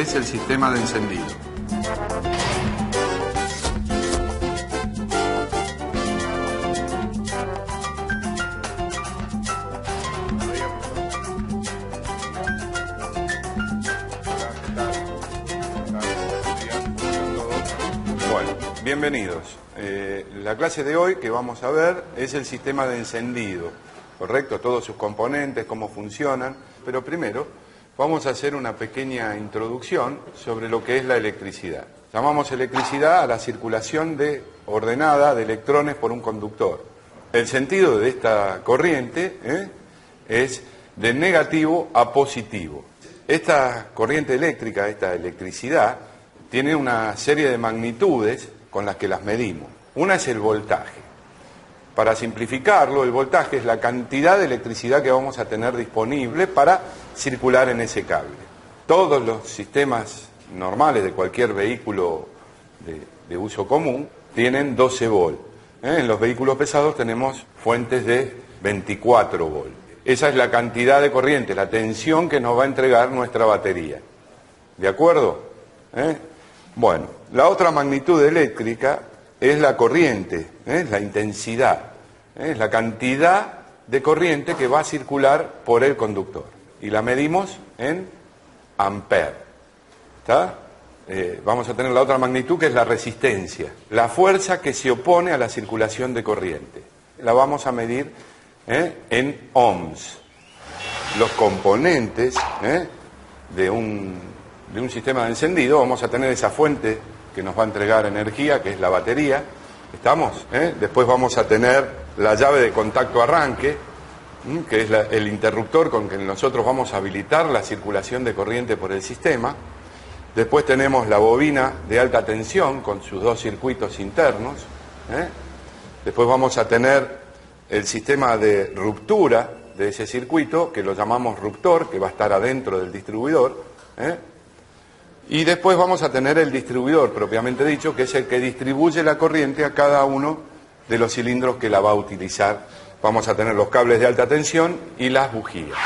es el sistema de encendido. Bueno, bienvenidos. La clase de hoy que vamos a ver es el sistema de encendido, ¿correcto? Todos sus componentes, cómo funcionan, pero primero vamos a hacer una pequeña introducción sobre lo que es la electricidad. Llamamos electricidad a la circulación ordenada de electrones por un conductor. El sentido de esta corriente es de negativo a positivo. Esta corriente eléctrica, esta electricidad, tiene una serie de magnitudes con las que las medimos. Una es el voltaje. Para simplificarlo, el voltaje es la cantidad de electricidad que vamos a tener disponible para circular en ese cable. Todos los sistemas normales de cualquier vehículo de uso común tienen 12 volt. En los vehículos pesados tenemos fuentes de 24 volt. Esa es la cantidad de corriente, la tensión que nos va a entregar nuestra batería. ¿De acuerdo? Bueno, la otra magnitud eléctrica es la corriente, la intensidad, es la cantidad de corriente que va a circular por el conductor. Y la medimos en amperes. ¿Está? Vamos a tener la otra magnitud que es la resistencia, la fuerza que se opone a la circulación de corriente. La vamos a medir en ohms. Los componentes de un sistema de encendido, vamos a tener esa fuente que nos va a entregar energía, que es la batería. ¿Estamos? Después vamos a tener la llave de contacto arranque, que es el interruptor con que nosotros vamos a habilitar la circulación de corriente por el sistema. Después tenemos la bobina de alta tensión con sus dos circuitos internos. Después vamos a tener el sistema de ruptura de ese circuito, que lo llamamos ruptor, que va a estar adentro del distribuidor. Y después vamos a tener el distribuidor, propiamente dicho, que es el que distribuye la corriente a cada uno de los cilindros que la va a utilizar. Vamos a tener los cables de alta tensión y las bujías.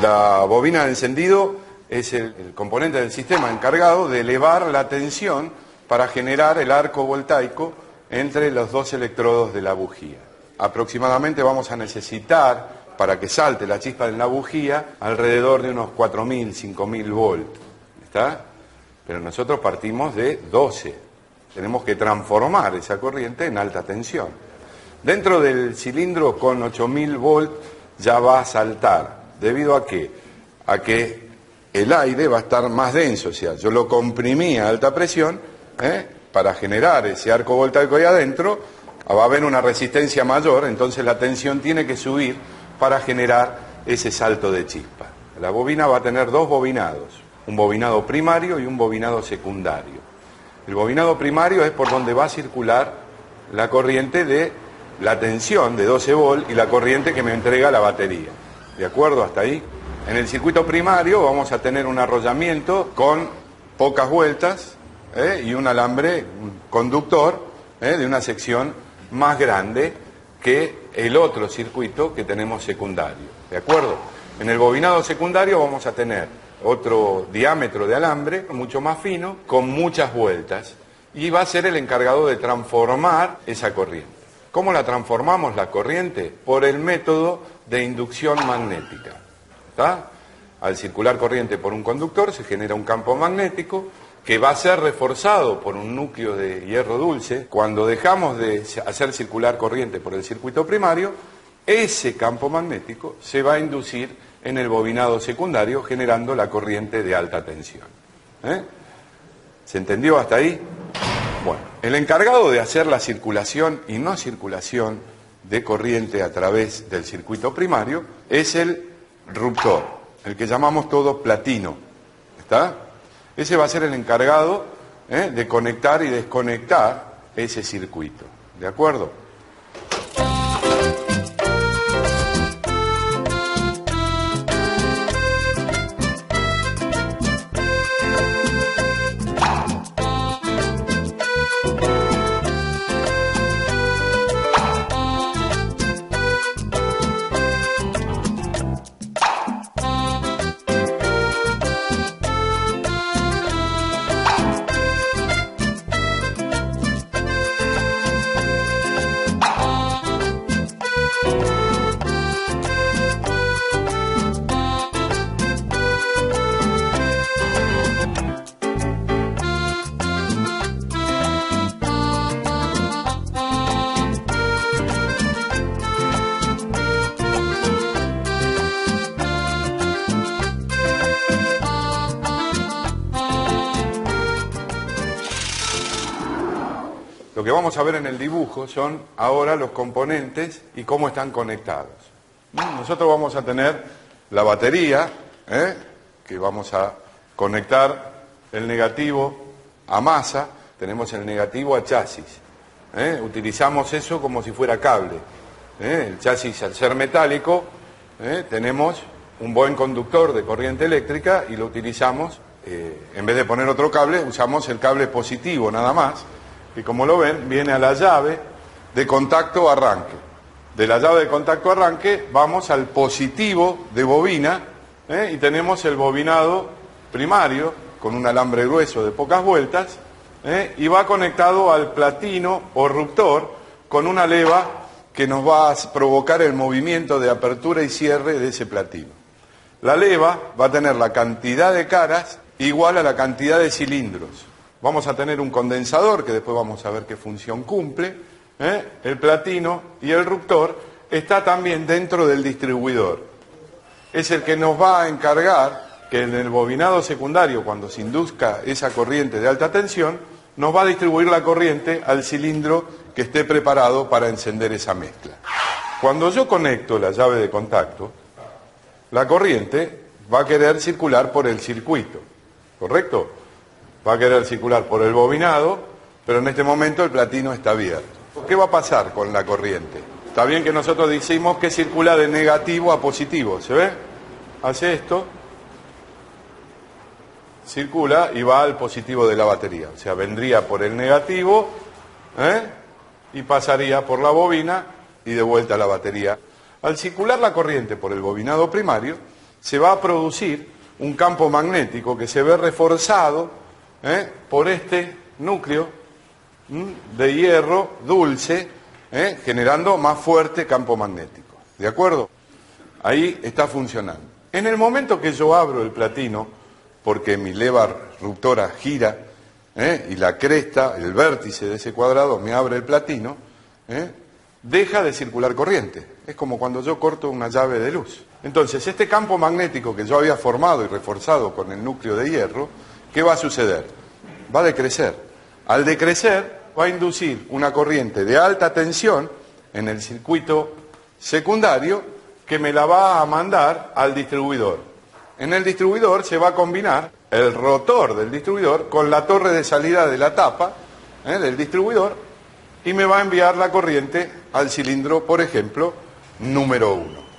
La bobina de encendido es el componente del sistema encargado de elevar la tensión para generar el arco voltaico entre los dos electrodos de la bujía. Aproximadamente vamos a necesitar, para que salte la chispa en la bujía, alrededor de unos 4.000, 5.000 volts. ¿Está? Pero nosotros partimos de 12. Tenemos que transformar esa corriente en alta tensión. Dentro del cilindro con 8.000 volts ya va a saltar. ¿Debido a qué? A que el aire va a estar más denso. O sea, yo lo comprimí a alta presión para generar ese arco voltaico ahí adentro. Va a haber una resistencia mayor, entonces la tensión tiene que subir para generar ese salto de chispa. La bobina va a tener dos bobinados. Un bobinado primario y un bobinado secundario. El bobinado primario es por donde va a circular la corriente de la tensión de 12 volt y la corriente que me entrega la batería. ¿De acuerdo? Hasta ahí. En el circuito primario vamos a tener un arrollamiento con pocas vueltas y un alambre, un conductor de una sección más grande que el otro circuito que tenemos secundario. ¿De acuerdo? En el bobinado secundario vamos a tener otro diámetro de alambre, mucho más fino, con muchas vueltas, y va a ser el encargado de transformar esa corriente. ¿Cómo la transformamos la corriente? Por el método de inducción magnética. ¿Está? Al circular corriente por un conductor se genera un campo magnético que va a ser reforzado por un núcleo de hierro dulce. Cuando dejamos de hacer circular corriente por el circuito primario, ese campo magnético se va a inducir en el bobinado secundario, generando la corriente de alta tensión. ¿Se entendió hasta ahí? Bueno, el encargado de hacer la circulación y no circulación de corriente a través del circuito primario es el ruptor, el que llamamos todo platino. ¿Está? Ese va a ser el encargado de conectar y desconectar ese circuito. ¿De acuerdo? Lo que vamos a ver en el dibujo son ahora los componentes y cómo están conectados. Nosotros vamos a tener la batería, que vamos a conectar el negativo a masa, tenemos el negativo a chasis. Utilizamos eso como si fuera cable. El chasis, al ser metálico, tenemos un buen conductor de corriente eléctrica y lo utilizamos, en vez de poner otro cable, usamos el cable positivo nada más, que como lo ven, viene a la llave de contacto arranque. De la llave de contacto arranque vamos al positivo de bobina, y tenemos el bobinado primario con un alambre grueso de pocas vueltas, y va conectado al platino o ruptor con una leva que nos va a provocar el movimiento de apertura y cierre de ese platino. La leva va a tener la cantidad de caras igual a la cantidad de cilindros. Vamos a tener un condensador, que después vamos a ver qué función cumple. El platino y el ruptor está también dentro del distribuidor. Es el que nos va a encargar que en el bobinado secundario, cuando se induzca esa corriente de alta tensión, nos va a distribuir la corriente al cilindro que esté preparado para encender esa mezcla. Cuando yo conecto la llave de contacto, la corriente va a querer circular por el circuito, ¿correcto? Va a querer circular por el bobinado, pero en este momento el platino está abierto. ¿Qué va a pasar con la corriente? Está bien que nosotros decimos que circula de negativo a positivo, ¿se ve? Hace esto, circula y va al positivo de la batería. O sea, vendría por el negativo, y pasaría por la bobina y de vuelta a la batería. Al circular la corriente por el bobinado primario, se va a producir un campo magnético que se ve reforzado por este núcleo de hierro dulce, generando más fuerte campo magnético. ¿De acuerdo? Ahí está funcionando. En el momento que yo abro el platino, porque mi leva ruptora gira, y la cresta, el vértice de ese cuadrado me abre el platino, deja de circular corriente. Es como cuando yo corto una llave de luz. Entonces, este campo magnético que yo había formado y reforzado con el núcleo de hierro, ¿qué va a suceder? Va a decrecer. Al decrecer, va a inducir una corriente de alta tensión en el circuito secundario que me la va a mandar al distribuidor. En el distribuidor se va a combinar el rotor del distribuidor con la torre de salida de la tapa del distribuidor y me va a enviar la corriente al cilindro, por ejemplo, número 1.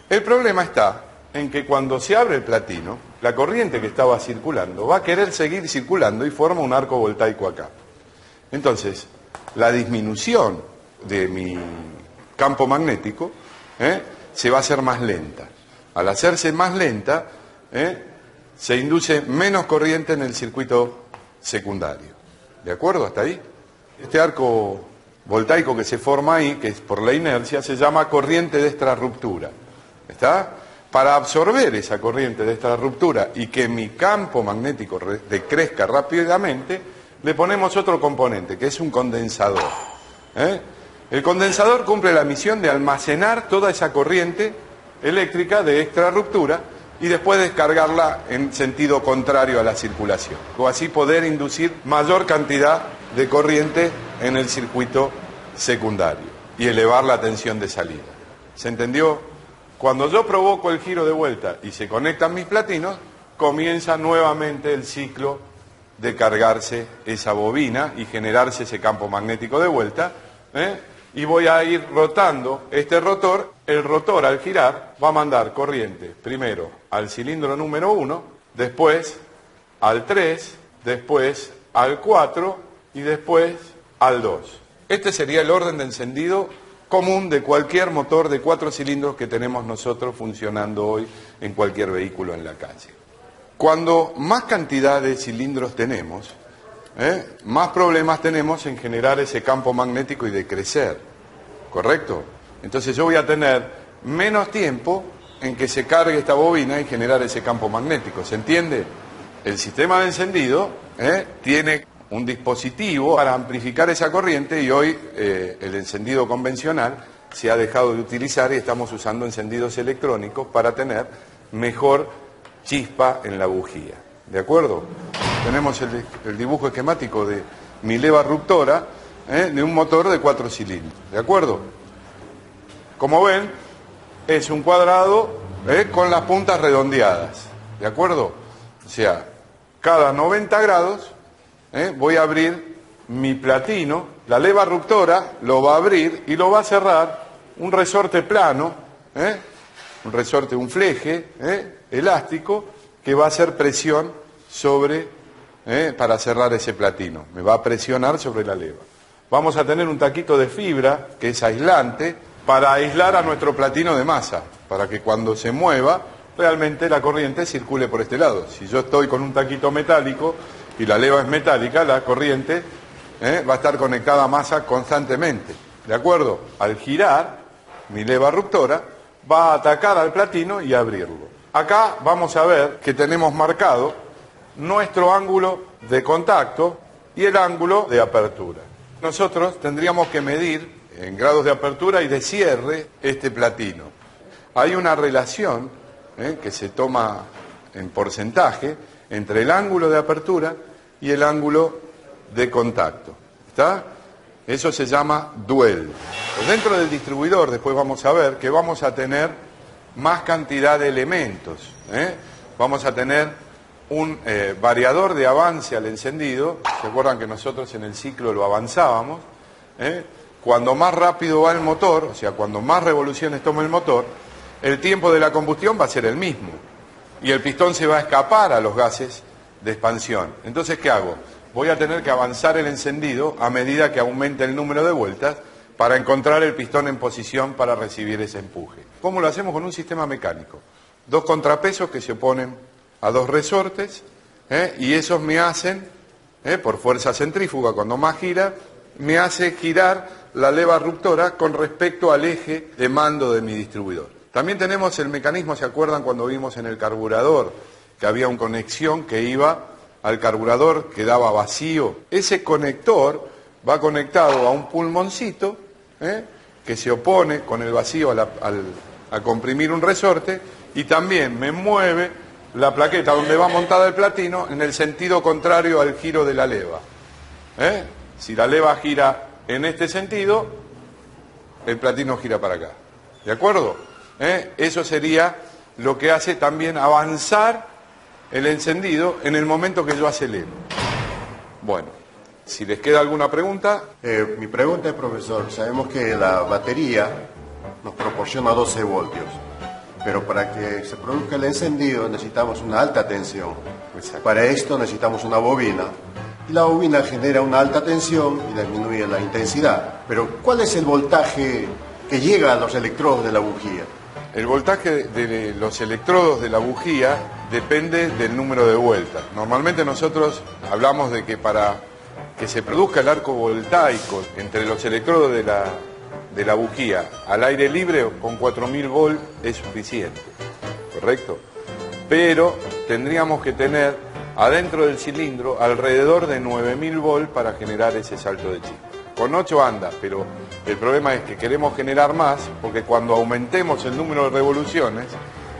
El problema está en que cuando se abre el platino, la corriente que estaba circulando va a querer seguir circulando y forma un arco voltaico acá. Entonces, la disminución de mi campo magnético se va a hacer más lenta. Al hacerse más lenta, se induce menos corriente en el circuito secundario. ¿De acuerdo? ¿Hasta ahí? Este arco voltaico que se forma ahí, que es por la inercia, se llama corriente de extrarruptura. ¿Está? Para absorber esa corriente de extrarruptura y que mi campo magnético decrezca rápidamente, le ponemos otro componente, que es un condensador. El condensador cumple la misión de almacenar toda esa corriente eléctrica de extrarruptura y después descargarla en sentido contrario a la circulación. O así poder inducir mayor cantidad de corriente en el circuito secundario y elevar la tensión de salida. ¿Se entendió? Cuando yo provoco el giro de vuelta y se conectan mis platinos, comienza nuevamente el ciclo de cargarse esa bobina y generarse ese campo magnético de vuelta, y voy a ir rotando este rotor. El rotor, al girar, va a mandar corriente primero al cilindro número 1, después al 3, después al 4 y después al 2. Este sería el orden de encendido común de cualquier motor de 4 cilindros que tenemos nosotros funcionando hoy en cualquier vehículo en la calle. Cuando más cantidad de cilindros tenemos, más problemas tenemos en generar ese campo magnético y de crecer, ¿correcto? Entonces yo voy a tener menos tiempo en que se cargue esta bobina y generar ese campo magnético, ¿se entiende? El sistema de encendido tiene un dispositivo para amplificar esa corriente y hoy el encendido convencional se ha dejado de utilizar y estamos usando encendidos electrónicos para tener mejor chispa en la bujía. ¿De acuerdo? Tenemos el dibujo esquemático de mi leva ruptora de un motor de 4 cilindros, ¿de acuerdo? Como ven, es un cuadrado con las puntas redondeadas, ¿de acuerdo? O sea, cada 90 grados voy a abrir mi platino, la leva reductora lo va a abrir y lo va a cerrar un resorte plano, un resorte, un fleje elástico que va a hacer presión sobre, para cerrar ese platino. Me va a presionar sobre la leva. Vamos a tener un taquito de fibra que es aislante para aislar a nuestro platino de masa, para que cuando se mueva realmente la corriente circule por este lado. Si yo estoy con un taquito metálico y la leva es metálica, la corriente va a estar conectada a masa constantemente, ¿de acuerdo? Al girar, mi leva reductora va a atacar al platino y abrirlo. Acá vamos a ver que tenemos marcado nuestro ángulo de contacto y el ángulo de apertura. Nosotros tendríamos que medir en grados de apertura y de cierre este platino. Hay una relación que se toma en porcentaje entre el ángulo de apertura y el ángulo de contacto. ¿Está? Eso se llama duel. Pues dentro del distribuidor después vamos a ver que vamos a tener más cantidad de elementos. Vamos a tener un variador de avance al encendido. ¿Se acuerdan que nosotros en el ciclo lo avanzábamos? Cuando más rápido va el motor, o sea, cuando más revoluciones toma el motor, el tiempo de la combustión va a ser el mismo. Y el pistón se va a escapar a los gases de expansión. Entonces, ¿qué hago? Voy a tener que avanzar el encendido a medida que aumente el número de vueltas para encontrar el pistón en posición para recibir ese empuje. ¿Cómo lo hacemos? Con un sistema mecánico. 2 contrapesos que se oponen a 2 resortes, y esos me hacen, por fuerza centrífuga, cuando más gira, me hace girar la leva reductora con respecto al eje de mando de mi distribuidor. También tenemos el mecanismo, ¿se acuerdan cuando vimos en el carburador que había una conexión que iba al carburador, quedaba vacío? Ese conector va conectado a un pulmoncito que se opone con el vacío a comprimir un resorte, y también me mueve la plaqueta donde va montada el platino en el sentido contrario al giro de la leva. Si la leva gira en este sentido, el platino gira para acá. ¿De acuerdo? Eso sería lo que hace también avanzar el encendido en el momento que yo acelero. Bueno, si les queda alguna pregunta. Mi pregunta es, profesor, sabemos que la batería nos proporciona 12 voltios, pero para que se produzca el encendido necesitamos una alta tensión. Exacto. Para esto necesitamos una bobina, y la bobina genera una alta tensión y disminuye la intensidad. Pero ¿cuál es el voltaje que llega a los electrodos de la bujía? El voltaje de los electrodos de la bujía depende del número de vueltas. Normalmente nosotros hablamos de que para que se produzca el arco voltaico entre los electrodos de la bujía al aire libre, con 4000 volts es suficiente, ¿correcto? Pero tendríamos que tener adentro del cilindro alrededor de 9000 volts para generar ese salto de chispa. Con 8 anda, pero el problema es que queremos generar más, porque cuando aumentemos el número de revoluciones,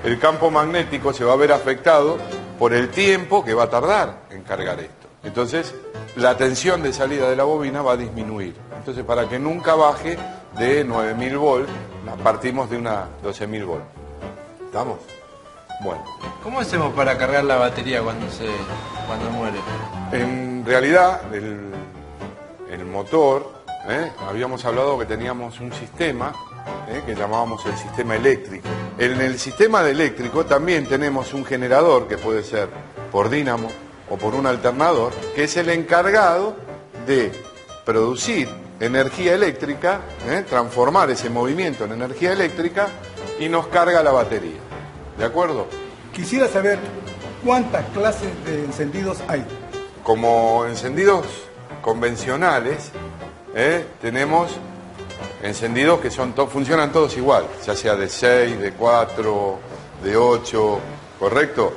el campo magnético se va a ver afectado por el tiempo que va a tardar en cargar esto. Entonces, la tensión de salida de la bobina va a disminuir. Entonces, para que nunca baje de 9000 volts, partimos de una 12000 volts. ¿Estamos? Bueno. ¿Cómo hacemos para cargar la batería cuando muere? En realidad, el motor, habíamos hablado que teníamos un sistema que llamábamos el sistema eléctrico. En el sistema de eléctrico también tenemos un generador que puede ser por dínamo o por un alternador, que es el encargado de producir energía eléctrica, transformar ese movimiento en energía eléctrica, y nos carga la batería. ¿De acuerdo? Quisiera saber cuántas clases de encendidos hay. Como encendidos convencionales, tenemos encendidos que funcionan todos igual, ya sea de 6, de 4, de 8, ¿correcto?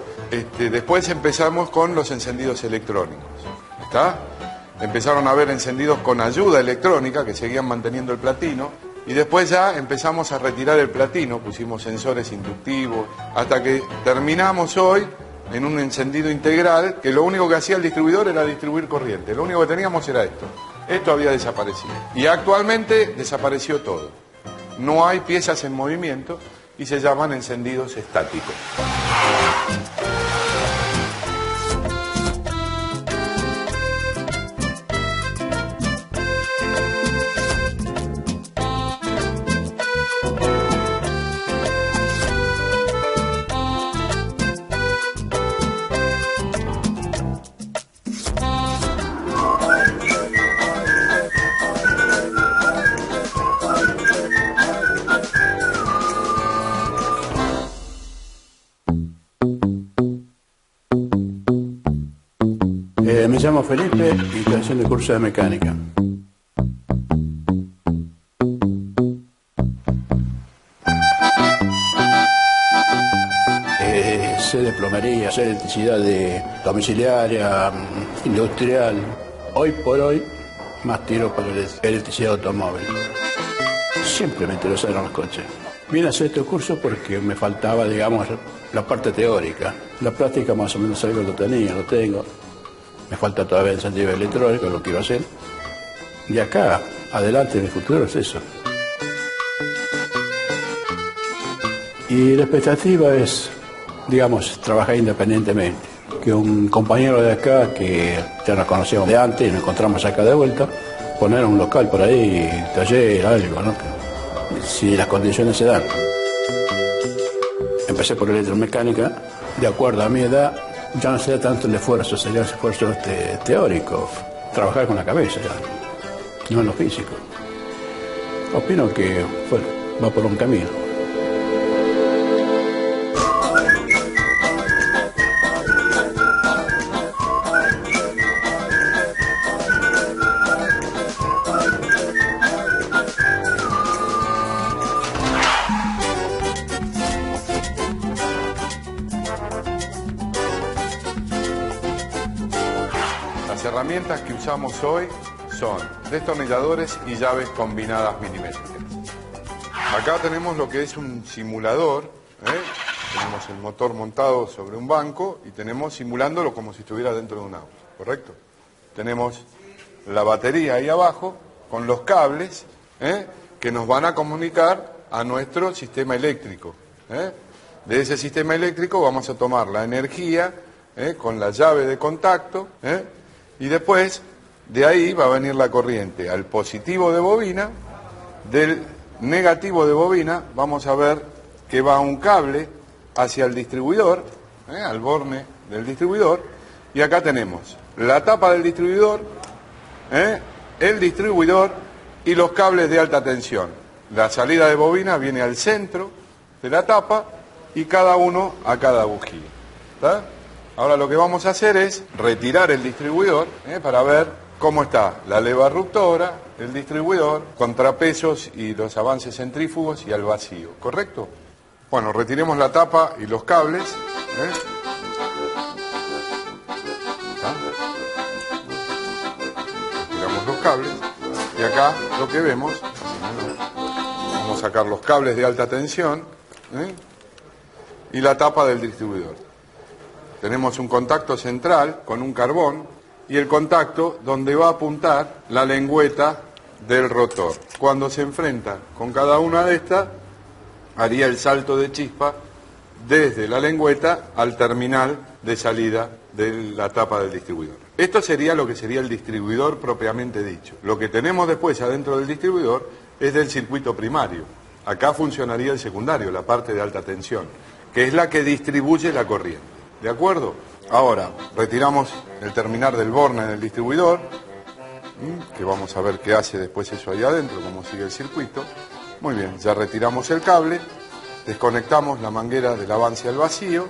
Después empezamos con los encendidos electrónicos, ¿está? Empezaron a haber encendidos con ayuda electrónica que seguían manteniendo el platino, y después ya empezamos a retirar el platino, pusimos sensores inductivos, hasta que terminamos hoy en un encendido integral, que lo único que hacía el distribuidor era distribuir corriente, lo único que teníamos era esto. Esto había desaparecido. Y actualmente desapareció todo. No hay piezas en movimiento y se llaman encendidos estáticos. Me llamo Felipe y estoy haciendo el curso de mecánica. Sé de plomería, sé de electricidad domiciliaria, industrial. Hoy por hoy, más tiro para la electricidad automóvil. Siempre me interesaron los coches. Vine a hacer este curso porque me faltaba, digamos, la parte teórica. La práctica más o menos algo lo tengo. Me falta todavía el encendido electrónico, lo quiero hacer. Y acá, adelante, en el futuro es eso. Y la expectativa es, digamos, trabajar independientemente. Que un compañero de acá, que ya nos conocíamos de antes y nos encontramos acá de vuelta, poner un local por ahí, taller, algo, ¿no? Si las condiciones se dan. Empecé por electromecánica, de acuerdo a mi edad. Ya no sería tanto el esfuerzo, sería el esfuerzo teórico, trabajar con la cabeza ya, no en lo físico. Opino que bueno, va por un camino. Las herramientas que usamos hoy son destornilladores y llaves combinadas milimétricas. Acá tenemos lo que es un simulador, tenemos el motor montado sobre un banco y tenemos simulándolo como si estuviera dentro de un auto, ¿correcto? Tenemos la batería ahí abajo con los cables que nos van a comunicar a nuestro sistema eléctrico. De ese sistema eléctrico vamos a tomar la energía con la llave de contacto y después de ahí va a venir la corriente al positivo de bobina. Del negativo de bobina vamos a ver que va un cable hacia el distribuidor, al borne del distribuidor, y acá tenemos la tapa del distribuidor, el distribuidor y los cables de alta tensión. La salida de bobina viene al centro de la tapa y cada uno a cada bujía. ¿Está? Ahora lo que vamos a hacer es retirar el distribuidor para ver cómo está la leva ruptora, el distribuidor, contrapesos y los avances centrífugos y al vacío, ¿correcto? Bueno, retiremos la tapa y los cables. Retiramos los cables y acá lo que vemos, vamos a sacar los cables de alta tensión y la tapa del distribuidor. Tenemos un contacto central con un carbón y el contacto donde va a apuntar la lengüeta del rotor. Cuando se enfrenta con cada una de estas, haría el salto de chispa desde la lengüeta al terminal de salida de la tapa del distribuidor. Esto sería lo que sería el distribuidor propiamente dicho. Lo que tenemos después adentro del distribuidor es del circuito primario. Acá funcionaría el secundario, la parte de alta tensión, que es la que distribuye la corriente. ¿De acuerdo? Ahora, retiramos el terminal del borne del distribuidor, que vamos a ver qué hace después eso ahí adentro, cómo sigue el circuito. Muy bien, ya retiramos el cable, desconectamos la manguera del avance al vacío.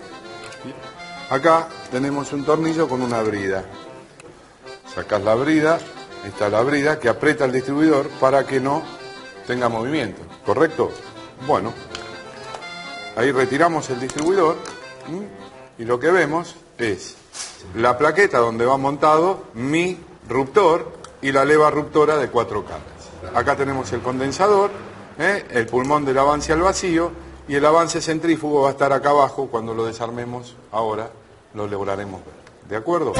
Acá tenemos un tornillo con una brida. Sacás la brida, esta es la brida que aprieta el distribuidor para que no tenga movimiento, ¿correcto? Bueno, ahí retiramos el distribuidor. Y lo que vemos es la plaqueta donde va montado mi ruptor y la leva ruptora de 4 caras. Acá tenemos el condensador, el pulmón del avance al vacío y el avance centrífugo va a estar acá abajo. Cuando lo desarmemos ahora lo lograremos ver. ¿De acuerdo?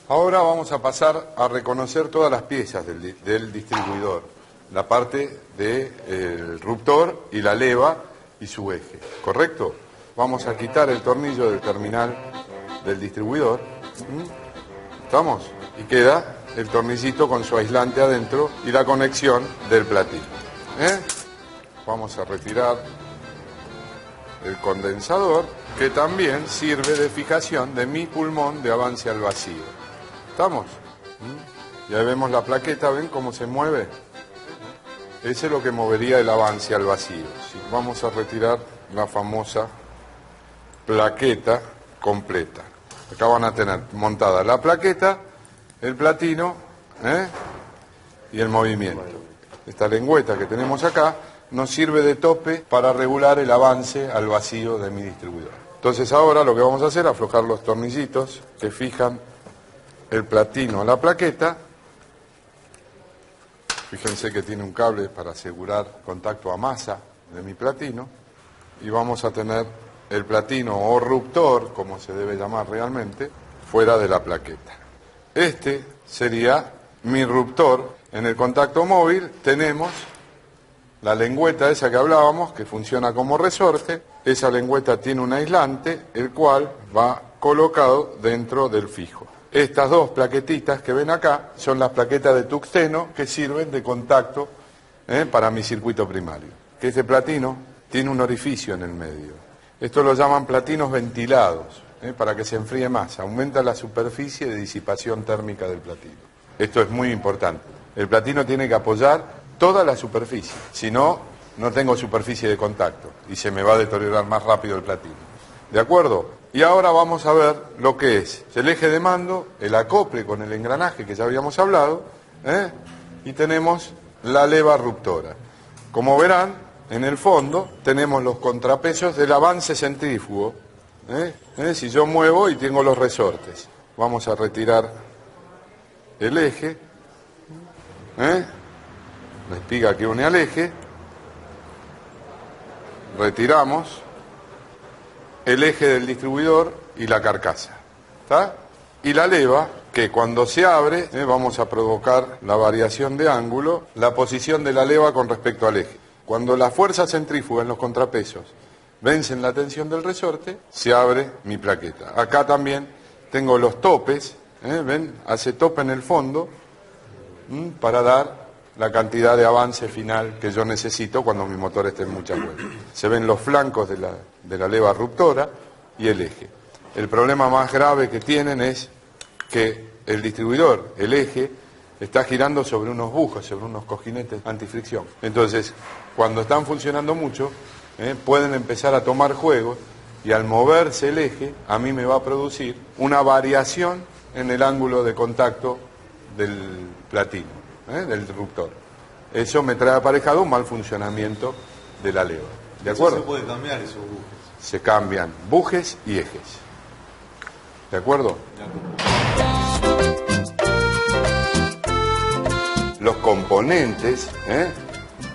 Ahora vamos a pasar a reconocer todas las piezas del distribuidor, la parte del ruptor y la leva y su eje, ¿correcto? Vamos a quitar el tornillo del terminal del distribuidor, ¿estamos? Y queda el tornillito con su aislante adentro y la conexión del platino. Vamos a retirar el condensador, que también sirve de fijación de mi pulmón de avance al vacío. ¿Estamos? Y ahí vemos la plaqueta, ¿ven cómo se mueve? Ese es lo que movería el avance al vacío. Sí, vamos a retirar la famosa plaqueta completa. Acá van a tener montada la plaqueta, el platino y el movimiento. Esta lengüeta que tenemos acá nos sirve de tope para regular el avance al vacío de mi distribuidor. Entonces ahora lo que vamos a hacer es aflojar los tornillitos que fijan el platino a la plaqueta. Fíjense que tiene un cable para asegurar contacto a masa de mi platino. Y vamos a tener el platino o ruptor, como se debe llamar realmente, fuera de la plaqueta. Este sería mi ruptor. En el contacto móvil tenemos la lengüeta esa que hablábamos, que funciona como resorte. Esa lengüeta tiene un aislante, el cual va colocado dentro del fijo. Estas dos plaquetitas que ven acá son las plaquetas de tungsteno que sirven de contacto para mi circuito primario. Que este platino tiene un orificio en el medio. Esto lo llaman platinos ventilados, para que se enfríe más. Aumenta la superficie de disipación térmica del platino. Esto es muy importante. El platino tiene que apoyar toda la superficie. Si no, no tengo superficie de contacto y se me va a deteriorar más rápido el platino. ¿De acuerdo? Y ahora vamos a ver lo que es el eje de mando, el acople con el engranaje que ya habíamos hablado, y tenemos la leva ruptora. Como verán, en el fondo tenemos los contrapesos del avance centrífugo. Si yo muevo y tengo los resortes. Vamos a retirar el eje, la espiga que une al eje, retiramos el eje del distribuidor y la carcasa, ¿está? Y la leva, que cuando se abre, vamos a provocar la variación de ángulo, la posición de la leva con respecto al eje. Cuando la fuerza centrífuga en los contrapesos vencen la tensión del resorte, se abre mi plaqueta. Acá también tengo los topes, ¿ven? Hace tope en el fondo para dar la cantidad de avance final que yo necesito cuando mi motor esté en mucha vuelta. Se ven los flancos de la leva ruptora y el eje. El problema más grave que tienen es que el distribuidor, el eje, está girando sobre unos bujos, sobre unos cojinetes antifricción. Entonces, cuando están funcionando mucho, pueden empezar a tomar juego y al moverse el eje, a mí me va a producir una variación en el ángulo de contacto del platino. Del ruptor. Eso me trae aparejado un mal funcionamiento de la leva. ¿De acuerdo? Se puede cambiar esos bujes. Se cambian bujes y ejes. ¿De acuerdo? Los componentes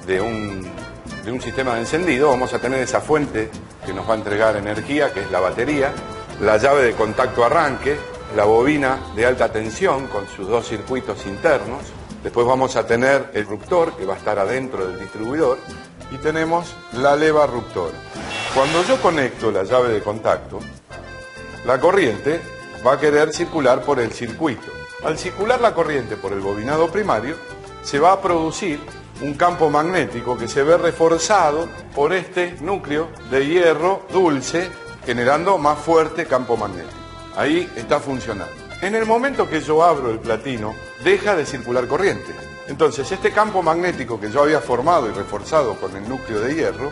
de un sistema de encendido, vamos a tener esa fuente que nos va a entregar energía, que es la batería, la llave de contacto arranque, la bobina de alta tensión con sus dos circuitos internos. Después vamos a tener el ruptor, que va a estar adentro del distribuidor, y tenemos la leva ruptora. Cuando yo conecto la llave de contacto, la corriente va a querer circular por el circuito. Al circular la corriente por el bobinado primario, se va a producir un campo magnético que se ve reforzado por este núcleo de hierro dulce, generando más fuerte campo magnético. Ahí está funcionando. En el momento que yo abro el platino, deja de circular corriente. Entonces, este campo magnético que yo había formado y reforzado con el núcleo de hierro,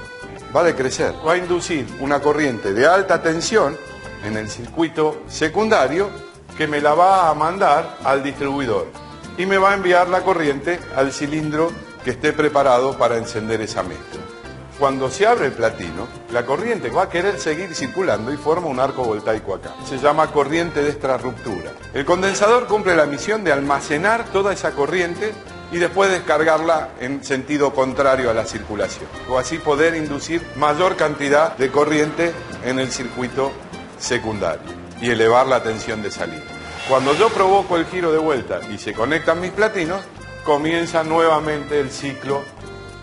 va a decrecer. Va a inducir una corriente de alta tensión en el circuito secundario que me la va a mandar al distribuidor. Y me va a enviar la corriente al cilindro que esté preparado para encender esa mezcla. Cuando se abre el platino, la corriente va a querer seguir circulando y forma un arco voltaico acá. Se llama corriente de extrarruptura. El condensador cumple la misión de almacenar toda esa corriente y después descargarla en sentido contrario a la circulación. O así poder inducir mayor cantidad de corriente en el circuito secundario y elevar la tensión de salida. Cuando yo provoco el giro de vuelta y se conectan mis platinos, comienza nuevamente el ciclo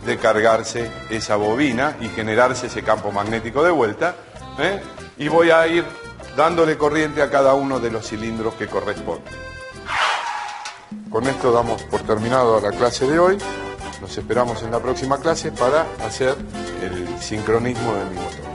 de cargarse esa bobina y generarse ese campo magnético de vuelta, ¿eh? Y voy a ir dándole corriente a cada uno de los cilindros que corresponden. Con esto damos por terminado la clase de hoy. Nos esperamos en la próxima clase para hacer el sincronismo de mi motor.